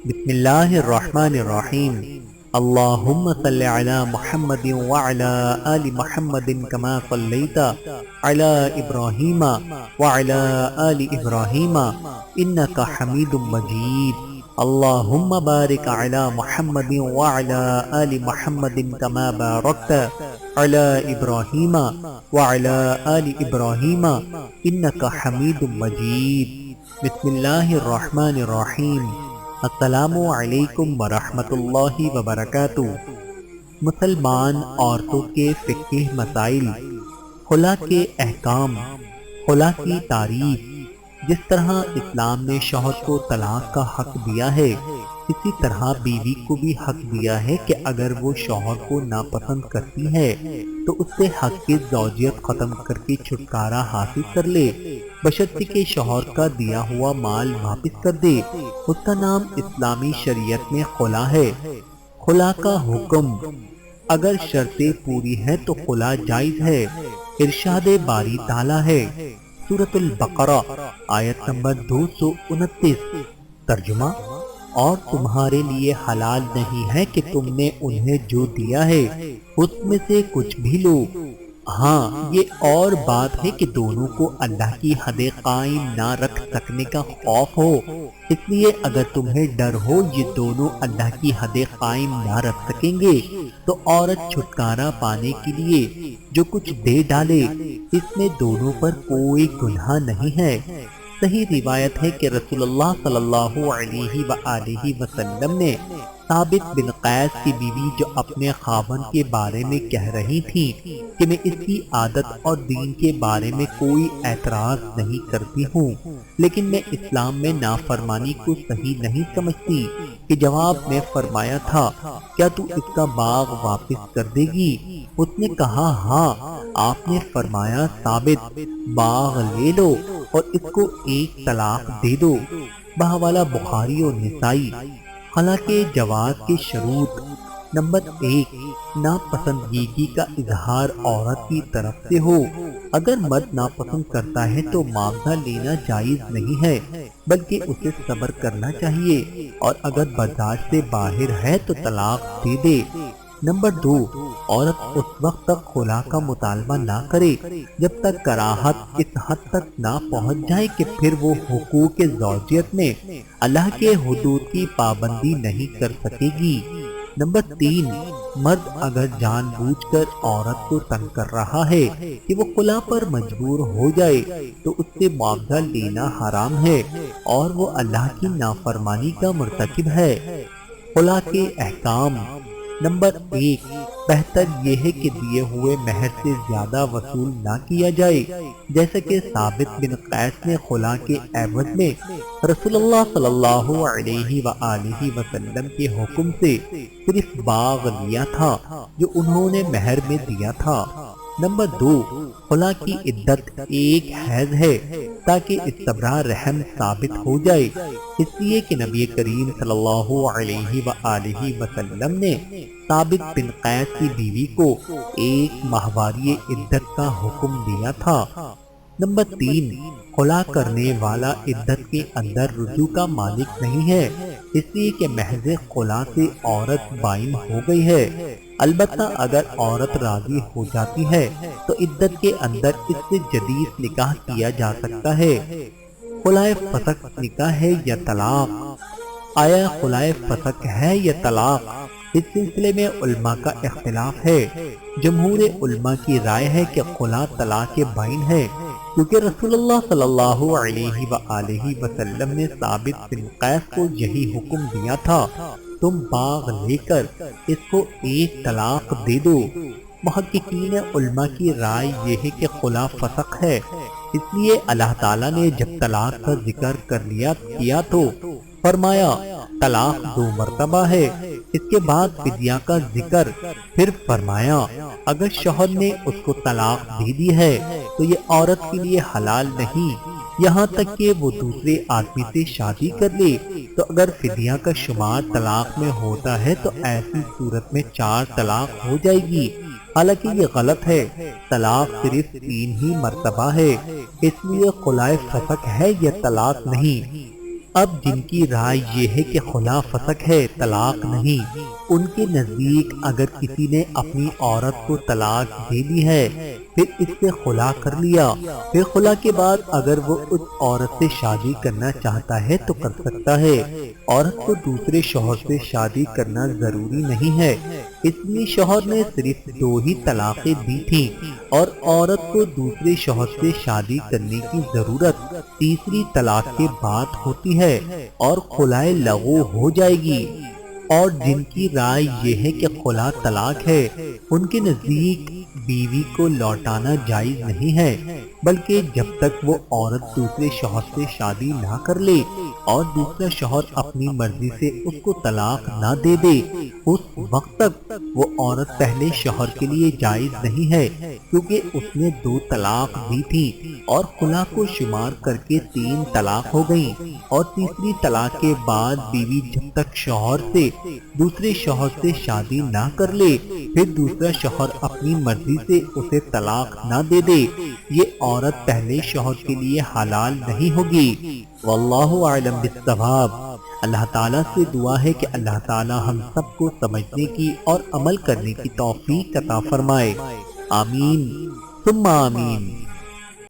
بسم اللہ الرحمن الرحیم اللہم صل علی محمد وعلی آل محمد کما صلیت علی ابراہیم وعلی آل ابراہیم انک حمید مجید اللہم بارک علی محمد وعلی آل محمد کما بارکت علی ابراہیم وعلی آل ابراہیم انک حمید مجید۔ بسم اللہ الرحمن الرحیم۔ السلام علیکم ورحمۃ اللہ وبرکاتہ۔ مسلمان عورتوں کے فقہی مسائل، خلا کے احکام، خلا کی تعریف۔ جس طرح اسلام نے شوہر کو طلاق کا حق دیا ہے، اسی طرح بیوی کو بھی حق دیا ہے کہ اگر وہ شوہر کو ناپسند کرتی ہے تو اس سے حق کی زوجیت ختم کر کے چھٹکارا حاصل کر لے، بشرطے کہ شوہر کا دیا ہوا مال واپس کر دے۔ اس کا نام اسلامی شریعت میں خلا ہے۔ خلا کا حکم، اگر شرطیں پوری ہیں تو خلا جائز ہے۔ ارشاد باری تعالیٰ ہے، سورۃ البقرہ آیت نمبر 229۔ ترجمہ: اور تمہارے لیے حلال نہیں ہے کہ تم نے انہیں جو دیا ہے اس میں سے کچھ بھی لو۔ ہاں، یہ اور بات ہے کہ دونوں کو اللہ کی حدیں قائم نہ رکھ سکنے کا خوف ہو، اس لیے اگر تمہیں ڈر ہو یہ دونوں اللہ کی حدیں قائم نہ رکھ سکیں گے تو عورت چھٹکارا پانے کے لیے جو کچھ دے ڈالے، اس میں دونوں پر کوئی گناہ نہیں ہے۔ صحیح روایت ہے کہ رسول اللہ صلی اللہ علیہ وآلہ وسلم نے ثابت بن قیس کی بیوی جو اپنے خاوند کے بارے میں کہہ رہی تھی کہ میں اس کی عادت اور دین کے بارے میں کوئی اعتراض نہیں کرتی ہوں لیکن میں اسلام میں نافرمانی کو صحیح نہیں سمجھتی، کہ جواب میں فرمایا تھا کیا تو اس کا باغ واپس کر دے گی؟ اس نے کہا ہاں۔ آپ نے فرمایا ثابت، باغ لے لو اور اس کو ایک طلاق دے دو۔ بحوالہ بخاری اور نسائی۔ خلا کے جواز کے شروط: نمبر 1، ناپسندگی کا اظہار عورت کی طرف سے ہو۔ اگر مرد ناپسند کرتا ہے تو معاوضہ لینا جائز نہیں ہے بلکہ اسے صبر کرنا چاہیے، اور اگر برداشت سے باہر ہے تو طلاق دے دے۔ نمبر 2، عورت اس وقت تک خلا کا مطالبہ نہ کرے جب تک کراہت اس حد تک نہ پہنچ جائے کہ پھر وہ حقوق زوجیت میں اللہ کے حدود کی پابندی نہیں کر سکے گی۔ نمبر 3، مرد اگر جان بوجھ کر عورت کو تنگ کر رہا ہے کہ وہ خلا پر مجبور ہو جائے تو اس سے معاوضہ لینا حرام ہے اور وہ اللہ کی نافرمانی کا مرتکب ہے۔ خلا کے احکام: نمبر 1، بہتر یہ ہے کہ دیے ہوئے مہر سے زیادہ وصول نہ کیا جائے، جیسا کہ ثابت بن قیس نے خلا کے عوض میں رسول اللہ صلی اللہ علیہ وآلہ وسلم کے حکم سے صرف باغ لیا تھا جو انہوں نے مہر میں دیا تھا۔ نمبر 2، خلا کی عدت ایک حیض ہے تاکہ استبراء رحم ثابت ہو جائے، اس لیے کہ نبی کریم صلی اللہ علیہ وآلہ وسلم نے ثابت بن قیس کی بیوی کو ایک ماہواری عدت کا حکم دیا تھا۔ نمبر 3، خلا کرنے والا عدت کے اندر رجوع کا مالک نہیں ہے، اس لیے کہ محض خلا سے عورت بائن ہو گئی ہے۔ البتہ اگر عورت راضی ہو جاتی ہے تو عدت کے اندر اس سے جدید نکاح کیا جا سکتا ہے۔ خلع فسخ نکاح ہے یا طلاق؟ آیا خلع فسخ ہے یا طلاق؟ اس سلسلے میں علماء کا اختلاف ہے۔ جمہور علماء کی رائے ہے کہ خلا طلاق بائن ہے، کیونکہ رسول اللہ صلی اللہ علیہ وآلہ وسلم نے ثابت بن قیس کو یہی حکم دیا تھا، تم باغ لے کر اس کو ایک طلاق دے دو۔ محققین علماء کی رائے یہ ہے کہ خلا فسخ ہے، اس لیے اللہ تعالیٰ نے جب طلاق کا ذکر کیا تو فرمایا طلاق 2 مرتبہ ہے، اس کے بعد فدیہ کا ذکر، پھر فرمایا اگر شوہر نے اس کو طلاق دے دی ہے تو یہ عورت کے لیے حلال نہیں یہاں تک کہ وہ دوسرے آدمی سے شادی کر لے۔ تو اگر فدیہ کا شمار طلاق میں ہوتا ہے تو ایسی صورت میں 4 طلاق ہو جائے گی، حالانکہ یہ غلط ہے، طلاق صرف 3 ہی مرتبہ ہے، اس لیے خلع فسخ ہے یا طلاق نہیں۔ اب جن کی رائے یہ ہے کہ خلا فسق ہے، طلاق نہیں، ان کے نزدیک اگر کسی نے اپنی عورت کو طلاق دے دی ہے، پھر اس سے خلا کر لیا، پھر خلا کے بعد اگر وہ اس عورت سے شادی کرنا چاہتا ہے تو کر سکتا ہے۔ عورت کو دوسرے شوہر سے شادی کرنا ضروری نہیں ہے، اس لیے شوہر نے صرف 2 ہی طلاقیں دی تھیں اور عورت کو دوسرے شوہر سے شادی کرنے کی ضرورت تیسری طلاق کے بعد ہوتی ہے اور خلائے لغو ہو جائے گی۔ اور جن کی رائے یہ ہے کہ خلا طلاق ہے، ان کے نزدیک بیوی کو لوٹانا جائز نہیں ہے، بلکہ جب تک وہ عورت دوسرے شوہر سے شادی نہ کر لے اور دوسرا شوہر اپنی مرضی سے اس کو طلاق نہ دے دے، اس وقت تک وہ عورت پہلے شوہر کے لیے جائز نہیں ہے، کیونکہ اس نے 2 طلاق دی تھی اور خلا کو شمار کر کے 3 طلاق ہو گئیں، اور تیسری طلاق کے بعد بیوی جب تک شوہر سے دوسرے شوہر سے شادی نہ کر لے، پھر دوسرا شوہر اپنی مرضی سے اسے طلاق نہ دے دے، یہ عورت پہلے شوہر کے لیے حلال نہیں ہوگی۔ واللہ اعلم بالصواب۔ اللہ تعالیٰ سے دعا ہے کہ اللہ تعالیٰ ہم سب کو سمجھنے کی اور عمل کرنے کی توفیق عطا فرمائے، آمین ثم آمین۔